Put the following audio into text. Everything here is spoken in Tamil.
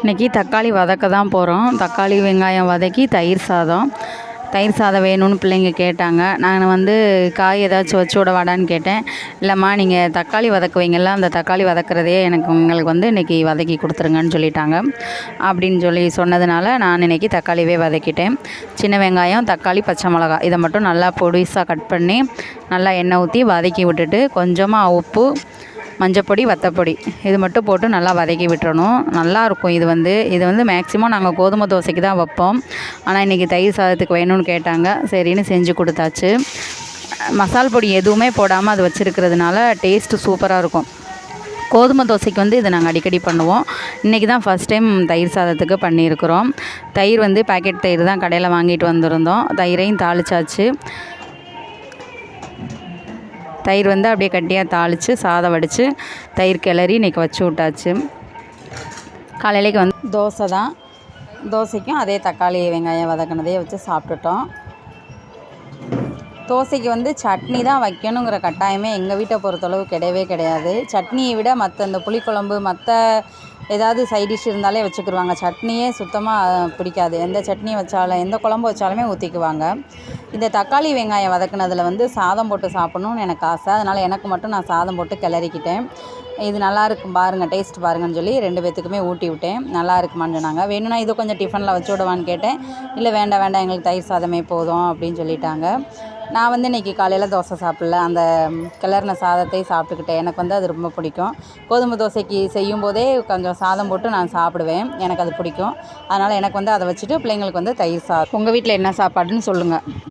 இன்றைக்கி தக்காளி வதக்க தான் போகிறோம். தக்காளி வெங்காயம் வதக்கி தயிர் சாதம் வேணும்னு பிள்ளைங்க கேட்டாங்க. நான் வந்து காய் ஏதாச்சும் வச்சு விடவாடான்னு கேட்டேன். இல்லைம்மா நீங்கள் தக்காளி வதக்குவீங்கள்ல, அந்த தக்காளி வதக்குறதையே உங்களுக்கு வந்து இன்றைக்கி வதக்கி கொடுத்துருங்கன்னு சொல்லிட்டாங்க. அப்படின்னு சொல்லி சொன்னதுனால நான் இன்றைக்கி தக்காளியே வதக்கிட்டேன். சின்ன வெங்காயம், தக்காளி, பச்சை மிளகாய் இதை மட்டும் நல்லா பொடிசாக கட் பண்ணி நல்லா எண்ணெய் ஊற்றி வதக்கி விட்டுட்டு கொஞ்சமாக உப்பு, மஞ்சப்பொடி, வத்தப்பொடி இது மட்டும் போட்டு நல்லா வதக்கி விட்டுறணும். நல்லாயிருக்கும். இது வந்து மேக்ஸிமம் நாங்கள் கோதுமை தோசைக்கு தான் வைப்போம். ஆனால் இன்றைக்கி தயிர் சாதத்துக்கு வேணும்னு கேட்டாங்க. சரின்னு செஞ்சு கொடுத்தாச்சு. மசால் பொடி எதுவுமே போடாமல் அது வச்சுருக்கிறதுனால டேஸ்ட்டு சூப்பராக இருக்கும். கோதுமை தோசைக்கு வந்து இதை நாங்கள் அடிக்கடி பண்ணுவோம். இன்றைக்கி தான் ஃபஸ்ட் டைம் தயிர் சாதத்துக்கு பண்ணியிருக்கிறோம். தயிர் வந்து பாக்கெட் தயிர் தான் கடையில் வாங்கிட்டு வந்திருந்தோம். தயிரையும் தாளிச்சாச்சு. தயிர் வந்து அப்படியே கட்டியாக தாளித்து சாதம் வடித்து தயிர் கிளறி இன்றைக்கி வச்சு விட்டாச்சு. காலையிலேக்கு வந்து தோசை தான். தோசைக்கும் அதே தக்காளி வெங்காயம் வதக்கினதே வச்சு சாப்பிட்டுட்டோம். தோசைக்கு வந்து சட்னி தான் வைக்கணுங்கிற கட்டாயமே எங்கள் வீட்டை பொறுத்தளவு கிடையாது. சட்னியை விட மற்ற இந்த புளிக்குழம்பு மற்ற ஏதாவது சைட் டிஷ் இருந்தாலே வச்சுக்கிடுவாங்க. சட்னியே சுத்தமாக பிடிக்காது. எந்த சட்னி வச்சாலும் எந்த குழம்பு வச்சாலுமே ஊற்றிக்குவாங்க. இந்த தக்காளி வெங்காயம் வதக்குனதில் வந்து சாதம் போட்டு சாப்பிட்ணுன்னு எனக்கு ஆசை. அதனால் எனக்கு மட்டும் நான் சாதம் போட்டு கிளறிக்கிட்டேன். இது நல்லாயிருக்கும் பாருங்கள், டேஸ்ட் பாருங்கன்னு சொல்லி 2 பேத்துக்குமே ஊட்டி விட்டேன். நல்லா இருக்குமான்னு சொன்னாங்க. வேணும்னா இது கொஞ்சம் டிஃபனில் வச்சு விடுவான்னு கேட்டேன். இல்லை வேண்டாம் எங்களுக்கு தயிர் சாதமே போதும் அப்படின்னு சொல்லிட்டாங்க. நான் வந்து இன்றைக்கி காலையில் தோசை சாப்பிடல, அந்த கிளறின சாதத்தை சாப்பிட்டுக்கிட்டேன். எனக்கு வந்து அது ரொம்ப பிடிக்கும். கோதுமை தோசைக்கு செய்யும்போதே கொஞ்சம் சாதம் போட்டு நான் சாப்பிடுவேன். எனக்கு அது பிடிக்கும். அதனால் எனக்கு வந்து அதை வச்சுட்டு பிள்ளைங்களுக்கு வந்து தயிர் சாதம். உங்கள் வீட்டில் என்ன சாப்பாடுன்னு சொல்லுங்கள்.